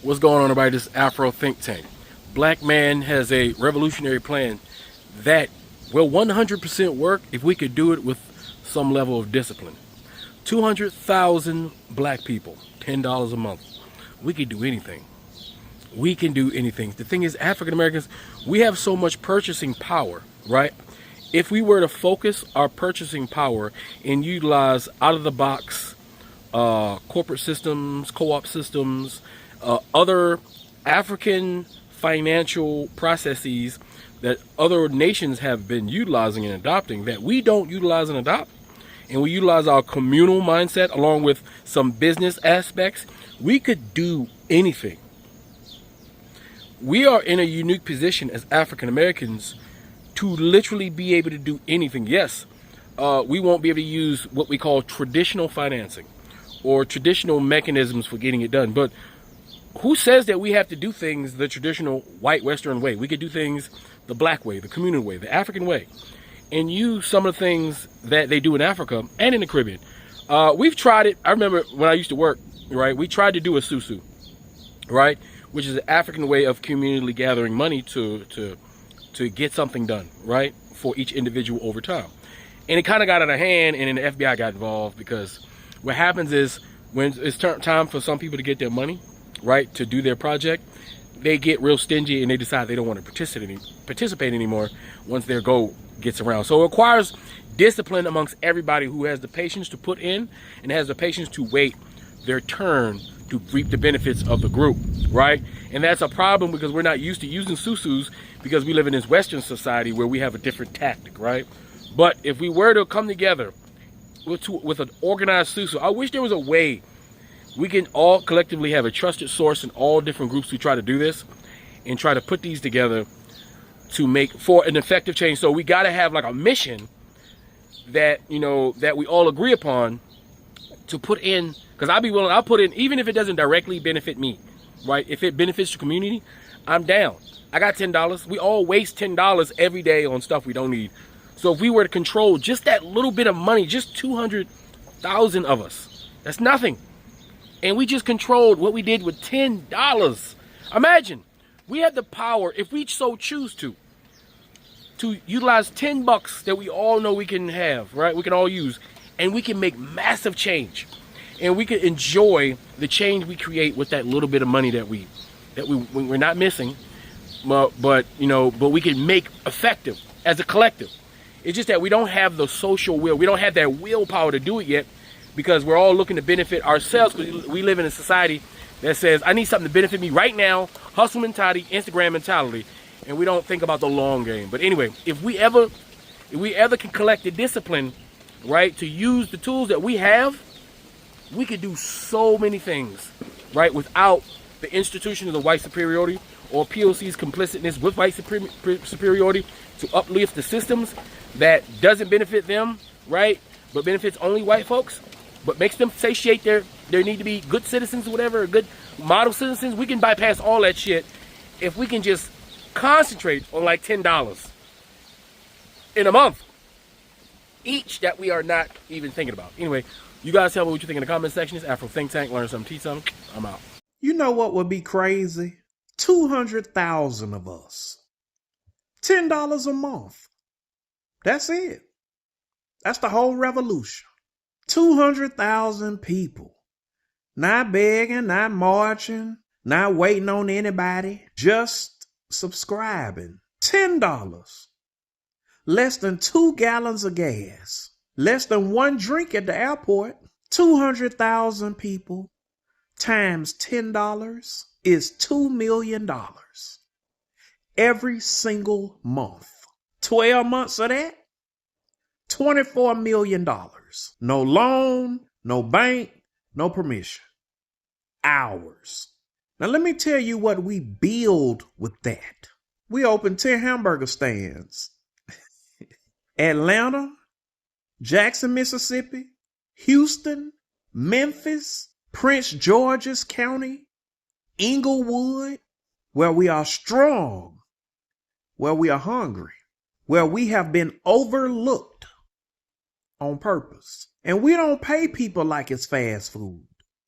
What's going on, everybody? This Afro think tank. Black man has a revolutionary plan that will 100% work if we could do it with some level of discipline. 200,000 black people, $10 a month. We could do anything. We can do anything. The thing is, African Americans, we have so much purchasing power, right? If we were to focus our purchasing power and utilize out of the box corporate systems, co-op systems, other African financial processes that other nations have been utilizing and adopting that we don't utilize and adopt, and we utilize our communal mindset along with some business aspects, we could do anything. We are in a unique position as African Americans to literally be able to do anything. Yes, we won't be able to use what we call traditional financing or traditional mechanisms for getting it done, but who says that we have to do things the traditional white Western way? We could do things the black way, the communal way, the African way, and use some of the things that they do in Africa and in the Caribbean. We've tried it. I remember when I used to work, right? We tried to do a susu, right? Which is an African way of communally gathering money to get something done, right? For each individual over time. And it kind of got out of hand, and then the FBI got involved, because what happens is when it's time for some people to get their money, right, to do their project, they get real stingy and they decide they don't want to participate anymore once their goal gets around. So it requires discipline amongst everybody who has the patience to put in and has the patience to wait their turn to reap the benefits of the group, right? And that's a problem because we're not used to using susus because we live in this Western society where we have a different tactic, right? But if we were to come together with an organized susu, I wish there was a way we can all collectively have a trusted source in all different groups who try to do this and try to put these together to make for an effective change. So we got to have like a mission that, you know, that we all agree upon to put in, because I'll put in, even if it doesn't directly benefit me, right? If it benefits the community, I'm down. I got $10. We all waste $10 every day on stuff we don't need. So if we were to control just that little bit of money, just 200,000 of us, that's nothing. And we just controlled what we did with $10. Imagine, we had the power, if we so choose to utilize $10 that we all know we can have, right? We can all use, and we can make massive change. And we can enjoy the change we create with that little bit of money that we're not missing, but we can make effective as a collective. It's just that we don't have the social will. We don't have that willpower to do it yet, because we're all looking to benefit ourselves, because we live in a society that says, I need something to benefit me right now, hustle mentality, Instagram mentality, and we don't think about the long game. But anyway, if we ever can collect the discipline, right, to use the tools that we have, we could do so many things, right, without the institution of the white superiority or POC's complicitness with white superiority to uplift the systems that doesn't benefit them, right, but benefits only white folks, but makes them satiate their need to be good citizens or whatever, good model citizens. We can bypass all that shit if we can just concentrate on like $10 in a month each that we are not even thinking about. Anyway, you guys tell me what you think in the comment section. It's Afro Think Tank. Learn something, teach something. I'm out. You know what would be crazy? 200,000 of us. $10 a month. That's it. That's the whole revolution. 200,000 people. Not begging, not marching, not waiting on anybody. Just subscribing. $10. Less than 2 gallons of gas. Less than 1 drink at the airport. 200,000 people times $10 is $2 million. Every single month. 12 months of that, $24 million. No loan, no bank, no permission. Ours. Now let me tell you what we build with that. We opened 10 hamburger stands. Atlanta, Jackson, Mississippi, Houston, Memphis, Prince George's County, Inglewood, where we are strong, where we are hungry, where we have been overlooked on purpose. And we don't pay people like it's fast food.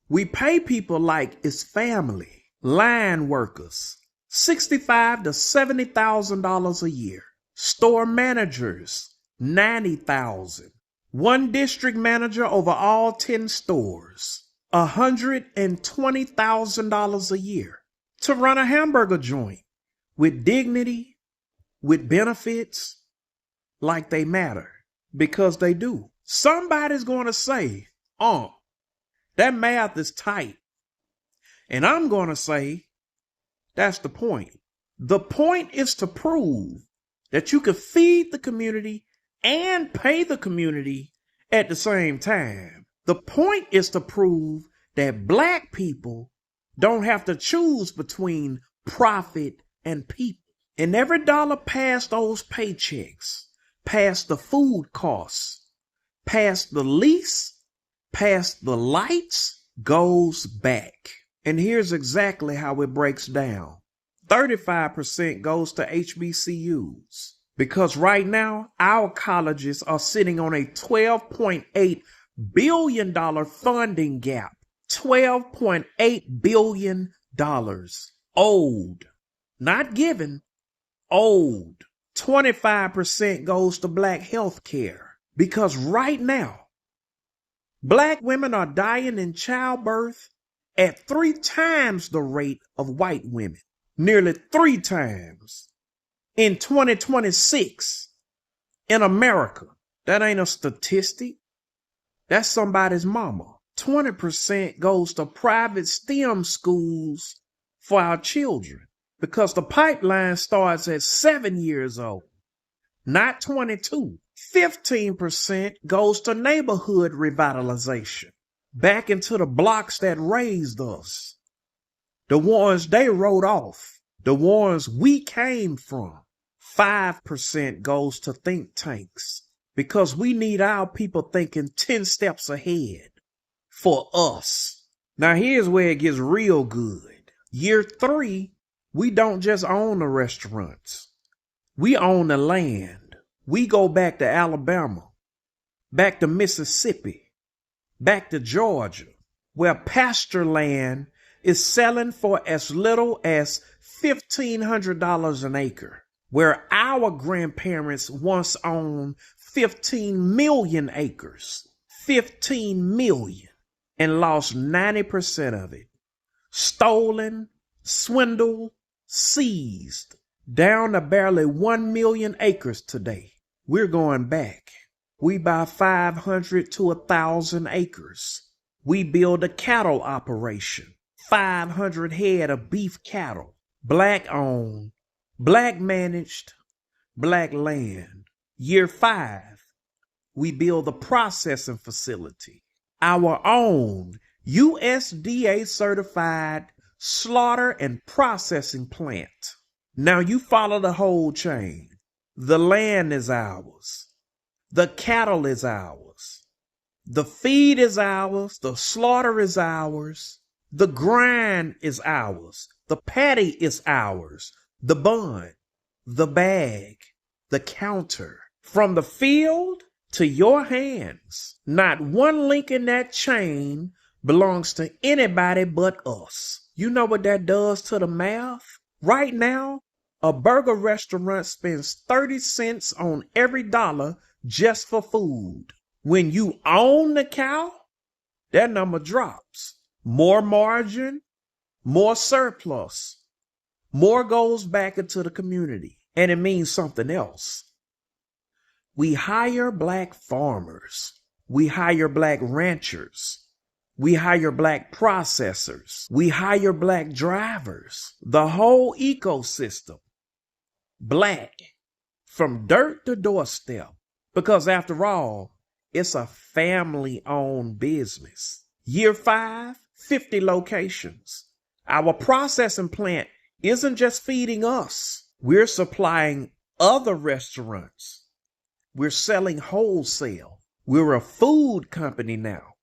We pay people like it's family, Line workers, $65,000 to $70,000 a year. Store managers, $90,000. One district manager over all 10 stores, $120,000 a year to run a hamburger joint with dignity, with benefits, like they matter, because they do. Somebody's going to say, that math is tight. And I'm going to say, that's the point. The point is to prove that you can feed the community and pay the community at the same time. The point is to prove that black people don't have to choose between profit and people. And every dollar past those paychecks, past the food costs, past the lease, past the lights, goes back. And here's exactly how it breaks down. 35% goes to HBCUs. Because right now, our colleges are sitting on a $12.8 billion funding gap. $12.8 billion owed. Not given, owed. 25% goes to black health care. Because right now, black women are dying in childbirth at 3 times the rate of white women. Nearly 3 times. In 2026, in America. That ain't a statistic. That's somebody's mama. 20% goes to private STEM schools for our children. Because the pipeline starts at 7 years old, not 22. 15% goes to neighborhood revitalization. Back into the blocks that raised us. The ones they wrote off. The ones we came from. 5% goes to think tanks. Because we need our people thinking 10 steps ahead. For us. Now here's where it gets real good. Year 3, we don't just own the restaurants. We own the land. We go back to Alabama. Back to Mississippi. Back to Georgia, where pasture land is selling for as little as $1,500 an acre, where our grandparents once owned 15 million acres, 15 million, and lost 90% of it. Stolen, swindled, seized, down to barely 1 million acres today. We're going back. We buy 500 to 1,000 acres. We build a cattle operation. 500 head of beef cattle. Black owned, black managed, black land. Year 5, we build a processing facility. Our own USDA certified slaughter and processing plant. Now you follow the whole chain. The land is ours. The cattle is ours. The feed is ours. The slaughter is ours. The grind is ours. The patty is ours. The bun, the bag, the counter. From the field to your hands. Not one link in that chain belongs to anybody but us. You know what that does to the math? Right now, a burger restaurant spends 30 cents on every dollar just for food. When you own the cow, that number drops. More margin, more surplus, more goes back into the community. And it means something else. We hire black farmers. We hire black ranchers. We hire black processors. We hire black drivers. The whole ecosystem. Black. From dirt to doorstep. Because after all, it's a family-owned business. Year 5, 50 locations. Our processing plant isn't just feeding us. We're supplying other restaurants. We're selling wholesale. We're a food company now,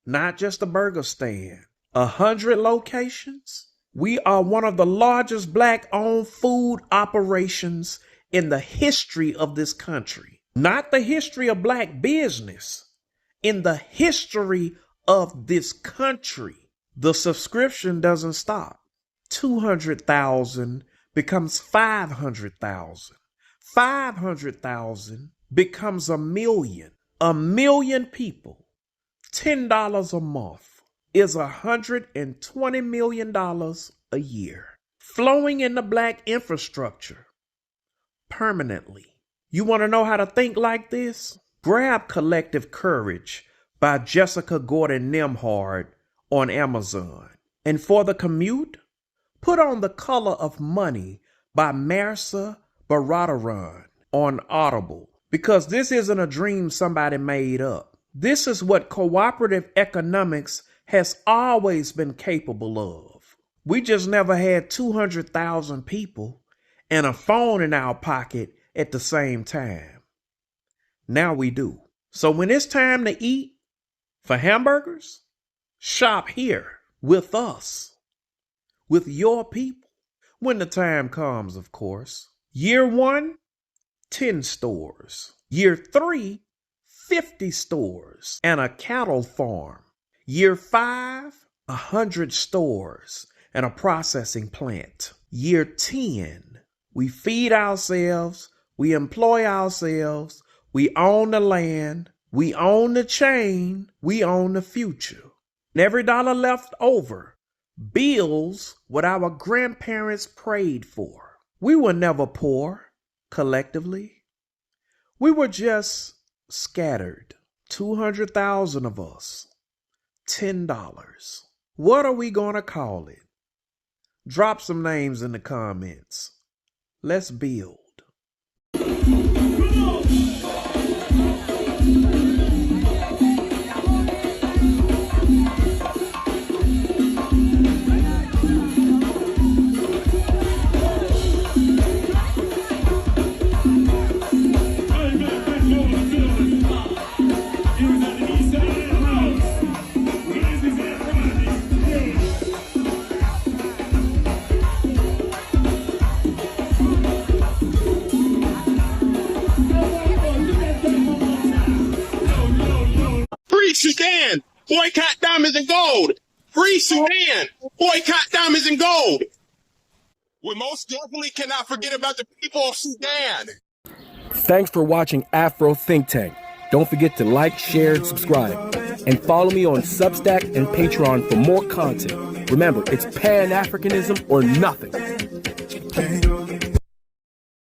not just a burger stand. 100 locations. We are one of the largest black-owned food operations in the history of this country. Not the history of black business, in the history of this country. The subscription doesn't stop. 200,000 becomes 500,000. 500,000 becomes a million. A million people, $10 a month is $120 million a year, flowing into black infrastructure permanently. You want to know how to think like this? Grab Collective Courage by Jessica Gordon Nimhard on Amazon. And for the commute, put on The Color of Money by Marsa Baradaran on Audible, because this isn't a dream somebody made up. This is what cooperative economics has always been capable of. We just never had 200,000 people and a phone in our pocket at the same time. Now we do. So when it's time to eat for hamburgers, shop here with us, with your people. When the time comes, of course. Year 1, 10 stores. Year 3, 50 stores and a cattle farm. Year 5, 100 stores and a processing plant. Year 10, we feed ourselves, we employ ourselves, we own the land, we own the chain, we own the future. And every dollar left over builds what our grandparents prayed for. We were never poor, collectively. We were just scattered. 200,000 of us. $10. What are we going to call it? Drop some names in the comments. Let's build. Free Sudan, boycott diamonds and gold. Free Sudan, boycott diamonds and gold. We most definitely cannot forget about the people of Sudan. Thanks for watching Afro Think Tank. Don't forget to like, share, and subscribe. And follow me on Substack and Patreon for more content. Remember, it's Pan-Africanism or nothing.